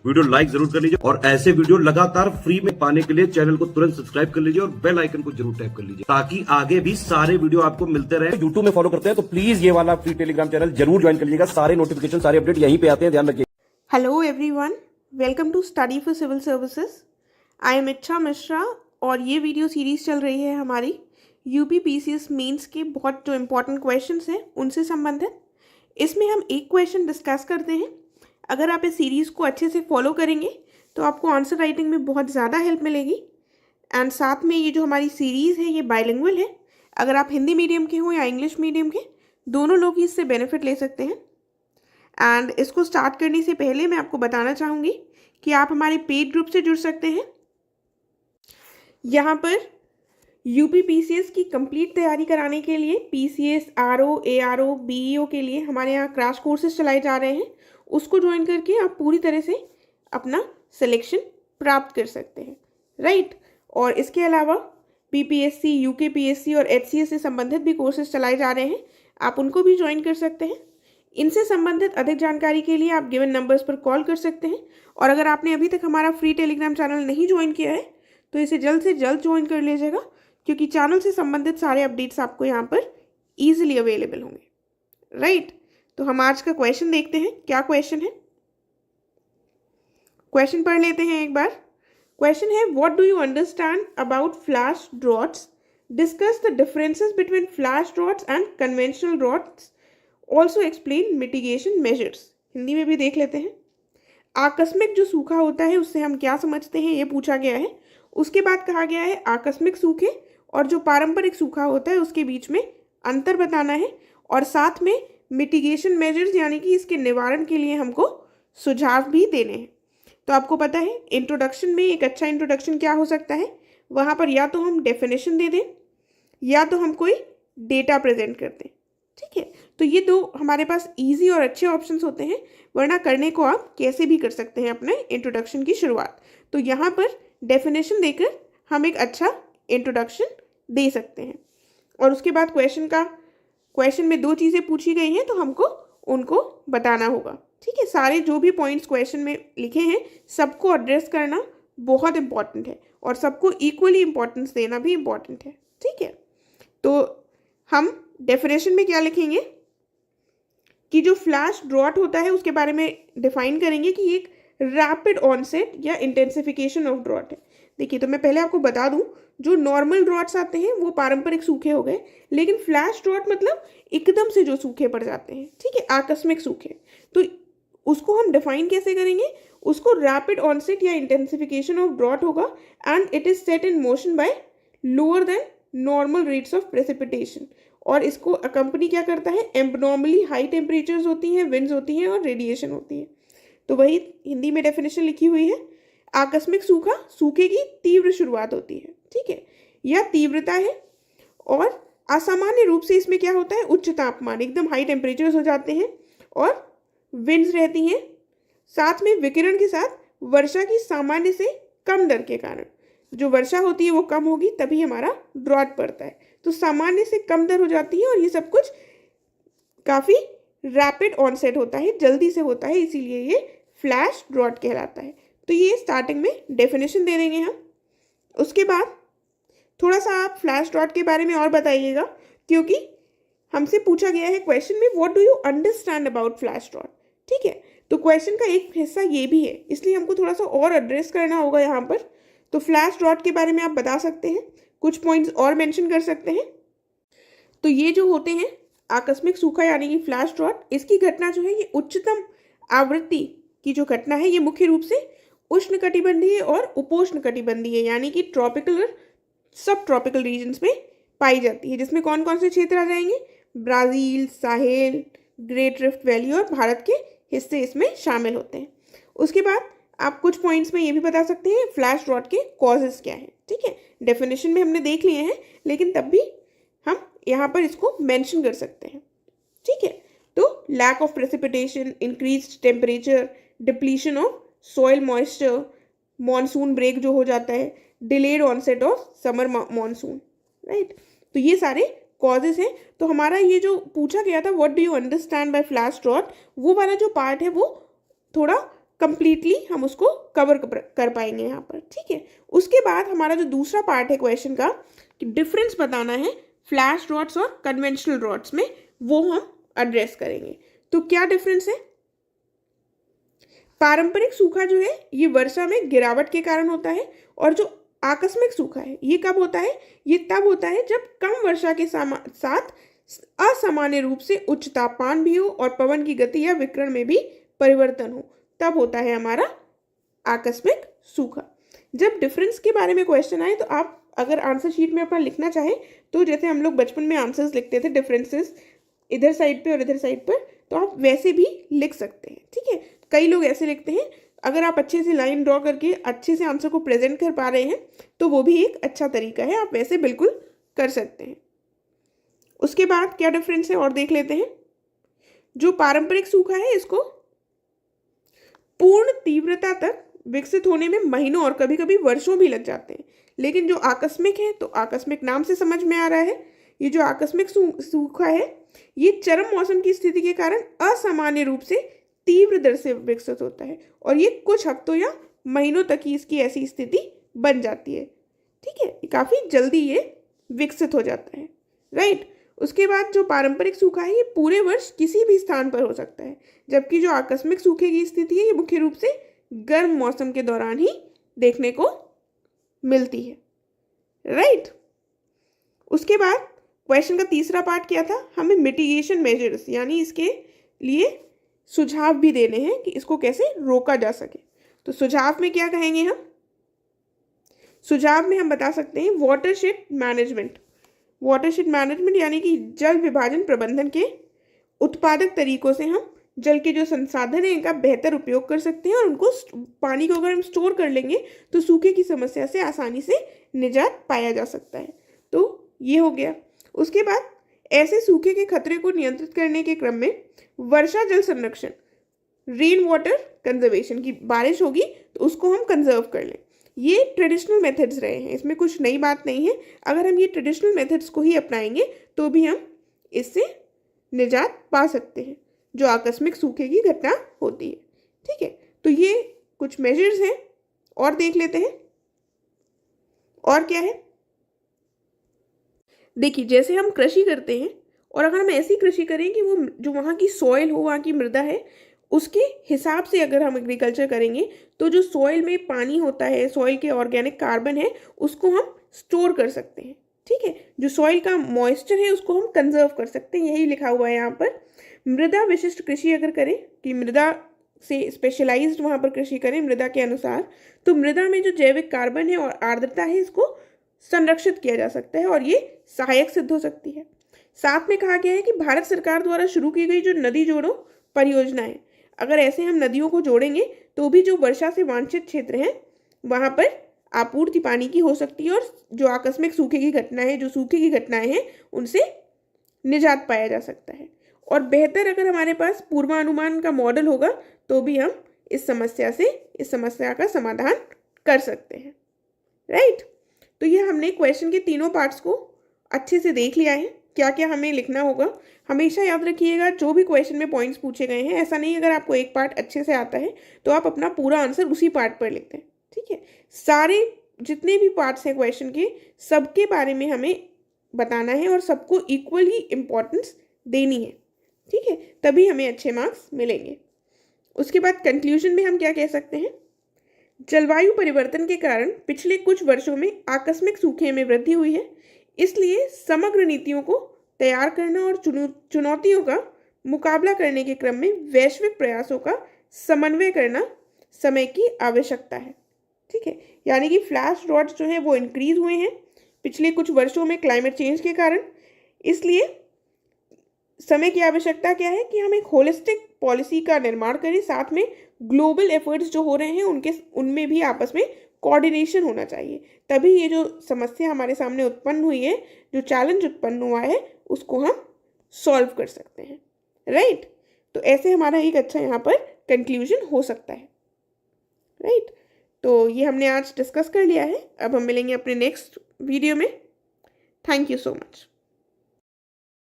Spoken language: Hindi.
वीडियो लाइक जरूर कर लीजिए और ऐसे वीडियो लगातार फ्री में पाने के लिए चैनल को तुरंत सब्सक्राइब कर लीजिए और बेल आइकन को जरूर टैप कर लीजिए ताकि आगे भी सारे वीडियो आपको मिलते रहे। यूट्यूब में फॉलो करते हैं तो प्लीज ये वाला फ्री टेलीग्राम चैनल जरूर ज्वाइन कर लीजिएगा। सारे नोटिफिकेशन सारे अपडेट यहीं पे आते हैं, ध्यान रखिए। Hello everyone, welcome to study for civil services. I am Ichha Mishra और ये वीडियो सीरीज चल रही है हमारी यूपी पीसीएस मेंस के बहुत जो इम्पोर्टेंट क्वेश्चंस हैं उनसे संबंधित। इसमें हम एक क्वेश्चन डिस्कस करते हैं। अगर आप इस सीरीज़ को अच्छे से फॉलो करेंगे तो आपको आंसर राइटिंग में बहुत ज़्यादा हेल्प मिलेगी। एंड साथ में ये जो हमारी सीरीज़ है ये बाइलिंगुअल है। अगर आप हिंदी मीडियम के हो या इंग्लिश मीडियम के, दोनों लोग ही इससे बेनिफिट ले सकते हैं। एंड इसको स्टार्ट करने से पहले मैं आपको बताना चाहूँगी कि आप हमारे पेड ग्रुप से जुड़ सकते हैं। यहाँ पर यूपी पीसीएस की कंप्लीट तैयारी कराने के लिए पीसीएस, आरओ, एआरओ, बीईओ के लिए हमारे यहाँ क्रैश कोर्सेज चलाए जा रहे हैं। उसको ज्वाइन करके आप पूरी तरह से अपना सिलेक्शन प्राप्त कर सकते हैं, राइट। और इसके अलावा पीपीएससी, यूकेपीएससी और एचसीएस से संबंधित भी कोर्सेज चलाए जा रहे हैं, आप उनको भी ज्वाइन कर सकते हैं। इनसे संबंधित अधिक जानकारी के लिए आप गिवन नंबर्स पर कॉल कर सकते हैं। और अगर आपने अभी तक हमारा फ्री टेलीग्राम चैनल नहीं ज्वाइन किया है तो इसे जल्द से जल्द ज्वाइन कर लीजिएगा, क्योंकि चैनल से संबंधित सारे अपडेट्स आपको यहाँ पर ईजिली अवेलेबल होंगे, राइट। तो हम आज का क्वेश्चन देखते हैं। क्या क्वेश्चन है, क्वेश्चन पढ़ लेते हैं एक बार। क्वेश्चन है, what do you understand about flash droughts, discuss the differences between flash droughts and conventional droughts, also explain mitigation measures. Hindi में भी देख लेते हैं। आकस्मिक जो सूखा होता है उससे हम क्या समझते हैं, ये पूछा गया है। उसके बाद कहा गया है आकस्मिक सूखे और जो पारंपरिक सूखा होता है उसके बीच में अंतर बताना है, और साथ में मिटिगेशन मेजर्स यानी कि इसके निवारण के लिए हमको सुझाव भी देने हैं। तो आपको पता है इंट्रोडक्शन में एक अच्छा इंट्रोडक्शन क्या हो सकता है, वहाँ पर या तो हम डेफिनेशन दे दें या तो हम कोई डेटा प्रेजेंट कर दें, ठीक है। तो ये दो हमारे पास इजी और अच्छे ऑप्शंस होते हैं, वरना करने को आप कैसे भी कर सकते हैं अपने इंट्रोडक्शन की शुरुआत। तो यहाँ पर डेफिनेशन देकर हम एक अच्छा इंट्रोडक्शन दे सकते हैं। और उसके बाद क्वेश्चन में दो चीज़ें पूछी गई हैं तो हमको उनको बताना होगा, ठीक है। सारे जो भी पॉइंट्स क्वेश्चन में लिखे हैं सबको एड्रेस करना बहुत इंपॉर्टेंट है और सबको इक्वली इंपॉर्टेंस देना भी इम्पॉर्टेंट है, ठीक है। तो हम डेफिनेशन में क्या लिखेंगे कि जो फ्लैश ड्रॉट होता है उसके बारे में डिफाइन करेंगे कि एक रैपिड ऑनसेट या इंटेंसिफिकेशन ऑफ ड्रॉट है। देखिए, तो मैं पहले आपको बता दूं, जो नॉर्मल ड्रॉट्स आते हैं वो पारंपरिक सूखे हो गए, लेकिन फ्लैश ड्रॉट मतलब एकदम से जो सूखे पड़ जाते हैं, ठीक है, आकस्मिक सूखे। तो उसको हम डिफाइन कैसे करेंगे, उसको रैपिड ऑनसेट या इंटेंसिफिकेशन ऑफ ड्रॉट होगा and it is set in motion by lower than normal rates of precipitation. और इसको अकम्पनी क्या करता है, एब्नॉर्मली हाई टेम्परेचर्स होती हैं, विंड्स होती हैं और रेडिएशन होती है। तो वही हिंदी में डेफिनेशन लिखी हुई है। आकस्मिक सूखा, सूखे की तीव्र शुरुआत होती है, ठीक है, या तीव्रता है। और असामान्य रूप से इसमें क्या होता है, उच्च तापमान, एकदम हाई टेम्परेचर्स हो जाते हैं और विंड्स रहती हैं। साथ में विकिरण के साथ वर्षा की सामान्य से कम दर के कारण, जो वर्षा होती है वो कम होगी तभी हमारा ड्रॉट पड़ता है। तो सामान्य से कम दर हो जाती है और ये सब कुछ काफ़ी रैपिड ऑनसेट होता है, जल्दी से होता है, इसीलिए ये फ्लैश ड्रॉट कहलाता है। तो ये स्टार्टिंग में डेफिनेशन दे देंगे हम। उसके बाद थोड़ा सा आप फ्लैश ड्रॉट के बारे में और बताइएगा, क्योंकि हमसे पूछा गया है क्वेश्चन में what do you understand about flash drought, ठीक है। तो क्वेश्चन का एक हिस्सा ये भी है, इसलिए हमको थोड़ा सा और एड्रेस करना होगा यहाँ पर। तो फ्लैश ड्रॉट के बारे में आप बता सकते हैं, कुछ पॉइंट्स और मेंशन कर सकते हैं। तो ये जो होते हैं आकस्मिक सूखा यानी कि फ्लैश ड्रॉट, इसकी घटना जो है ये उच्चतम आवृत्ति की जो घटना है ये मुख्य रूप से उष्णकटिबंधीय और उपोष्णकटिबंधीय यानी कि ट्रॉपिकल और सब ट्रॉपिकल रीजन्स में पाई जाती है, जिसमें कौन कौन से क्षेत्र आ जाएंगे, Brazil, Sahel, great rift valley और भारत के हिस्से इसमें शामिल होते हैं। उसके बाद आप कुछ पॉइंट्स में ये भी बता सकते हैं फ्लैश ड्रॉट के कॉजेज़ क्या हैं, ठीक है। डेफिनेशन में हमने देख लिए हैं, लेकिन तब भी हम यहाँ पर इसको मेंशन कर सकते हैं, ठीक है। तो lack of precipitation, increased temperature, depletion of soil moisture, monsoon break जो हो जाता है, delayed onset of summer monsoon, right. तो ये सारे कॉजेज हैं। तो हमारा ये जो पूछा गया था what do you understand by flash drought, वो वाला जो पार्ट है वो थोड़ा कंप्लीटली हम उसको कवर कर पाएंगे यहाँ पर, ठीक है। उसके बाद हमारा जो दूसरा पार्ट है क्वेश्चन का कि डिफरेंस बताना है फ्लैश ड्रॉट्स और कन्वेंशनल ड्रॉट्स में, वो हम एड्रेस करेंगे। तो क्या डिफरेंस है? पारंपरिक सूखा जो है ये वर्षा में गिरावट के कारण होता है, और जो आकस्मिक सूखा है ये कब होता है? ये तब होता है जब कम वर्षा के साथ असामान्य रूप से उच्च तापमान भी हो और पवन की गति या विकिरण में भी परिवर्तन हो, तब होता है हमारा आकस्मिक सूखा। जब डिफरेंस के बारे में क्वेश्चन आए तो आप अगर आंसर शीट में अपना लिखना चाहें तो जैसे हम लोग बचपन में आंसर्स लिखते थे डिफरेंसेस इधर साइड पे और इधर साइड पर, तो आप वैसे भी लिख सकते हैं, ठीक है। कई लोग ऐसे लिखते हैं। अगर आप अच्छे से लाइन ड्रॉ करके अच्छे से आंसर को प्रेजेंट कर पा रहे हैं तो वो भी एक अच्छा तरीका है, आप वैसे बिल्कुल कर सकते हैं। उसके बाद क्या डिफरेंस है और देख लेते हैं। जो पारंपरिक सूखा है इसको पूर्ण तीव्रता तक विकसित होने में महीनों और कभी कभी वर्षों भी लग जाते हैं, लेकिन जो आकस्मिक है, तो आकस्मिक नाम से समझ में आ रहा है, ये जो आकस्मिक सूखा है ये चरम मौसम की स्थिति के कारण असामान्य रूप से तीव्र दर से विकसित होता है, और ये कुछ हफ्तों या महीनों तक ही इसकी ऐसी स्थिति बन जाती है, ठीक है। काफ़ी जल्दी ये विकसित हो जाता है, राइट। उसके बाद जो पारंपरिक सूखा है ये पूरे वर्ष किसी भी स्थान पर हो सकता है, जबकि जो आकस्मिक सूखे की स्थिति है ये मुख्य रूप से गर्म मौसम के दौरान ही देखने को मिलती है, राइट। उसके बाद क्वेश्चन का तीसरा पार्ट क्या था? हमें मिटिगेशन मेजर्स यानी इसके लिए सुझाव भी देने हैं कि इसको कैसे रोका जा सके। तो सुझाव में क्या कहेंगे हम? सुझाव में हम बता सकते हैं वाटरशेड मैनेजमेंट। वाटरशेड मैनेजमेंट यानी कि जल विभाजन प्रबंधन के उत्पादक तरीकों से हम जल के जो संसाधन हैं इनका बेहतर उपयोग कर सकते हैं, और उनको पानी को अगर हम स्टोर कर लेंगे तो सूखे की समस्या से आसानी से निजात पाया जा सकता है। तो ये हो गया। उसके बाद ऐसे सूखे के खतरे को नियंत्रित करने के क्रम में वर्षा जल संरक्षण, रेन वाटर कंजर्वेशन की बारिश होगी तो उसको हम कंजर्व कर लें, ये ट्रेडिशनल मेथड्स रहे हैं, इसमें कुछ नई बात नहीं है। अगर हम ये ट्रेडिशनल मेथड्स को ही अपनाएंगे तो भी हम इससे निजात पा सकते हैं जो आकस्मिक सूखे की घटना होती है, ठीक है। तो ये कुछ मेजर्स हैं, और देख लेते हैं और क्या है। देखिए जैसे हम कृषि करते हैं, और अगर हम ऐसी कृषि करें कि वो जो वहाँ की सॉइल हो, वहाँ की मृदा है, उसके हिसाब से अगर हम एग्रीकल्चर करेंगे तो जो सॉइल में पानी होता है, सॉइल के ऑर्गेनिक कार्बन है, उसको हम स्टोर कर सकते हैं, ठीक है। जो सॉइल का मॉइस्चर है उसको हम कंजर्व कर सकते हैं, यही लिखा हुआ है यहाँ पर। मृदा विशिष्ट कृषि अगर करें कि मृदा से स्पेशलाइज्ड वहाँ पर कृषि करें मृदा के अनुसार, तो मृदा में जो जैविक कार्बन है और आर्द्रता है इसको संरक्षित किया जा सकता है, और ये सहायक सिद्ध हो सकती है। साथ में कहा गया है कि भारत सरकार द्वारा शुरू की गई जो नदी जोड़ो परियोजना है, अगर ऐसे हम नदियों को जोड़ेंगे तो भी जो वर्षा से वांछित क्षेत्र हैं वहाँ पर आपूर्ति पानी की हो सकती है, और जो आकस्मिक सूखे की घटना है, जो सूखे की घटनाएं हैं, उनसे निजात पाया जा सकता है। और बेहतर अगर हमारे पास पूर्वानुमान का मॉडल होगा तो भी हम इस समस्या का समाधान कर सकते हैं, राइट। तो ये हमने क्वेश्चन के तीनों पार्ट्स को अच्छे से देख लिया है, क्या क्या हमें लिखना होगा। हमेशा याद रखिएगा जो भी क्वेश्चन में पॉइंट्स पूछे गए हैं, ऐसा नहीं अगर आपको एक पार्ट अच्छे से आता है तो आप अपना पूरा आंसर उसी पार्ट पर लिखते हैं, ठीक है। सारे जितने भी पार्ट्स हैं क्वेश्चन के, सबके बारे में हमें बताना है और सबको इक्वली इम्पोर्टेंस देनी है, ठीक है, तभी हमें अच्छे मार्क्स मिलेंगे। उसके बाद कंक्लूजन में हम क्या कह सकते हैं? जलवायु परिवर्तन के कारण पिछले कुछ वर्षों में आकस्मिक सूखे में वृद्धि हुई है, इसलिए समग्र नीतियों को तैयार करना और चुनौतियों का मुकाबला करने के क्रम में वैश्विक प्रयासों का समन्वय करना समय की आवश्यकता है, ठीक है। यानी कि फ्लैश ड्रॉट्स जो है वो इंक्रीज हुए हैं पिछले कुछ वर्षों में क्लाइमेट चेंज के कारण, इसलिए समय की आवश्यकता क्या है कि हम एक होलिस्टिक पॉलिसी का निर्माण करें, साथ में ग्लोबल एफर्ट्स जो हो रहे हैं उनमें भी आपस में कोऑर्डिनेशन होना चाहिए, तभी ये जो समस्या हमारे सामने उत्पन्न हुई है, जो चैलेंज उत्पन्न हुआ है, उसको हम सॉल्व कर सकते हैं, राइट। तो ऐसे हमारा एक अच्छा यहाँ पर कंक्लूजन हो सकता है, राइट। तो ये हमने आज डिस्कस कर लिया है, अब हम मिलेंगे अपने नेक्स्ट वीडियो में। Thank you so much.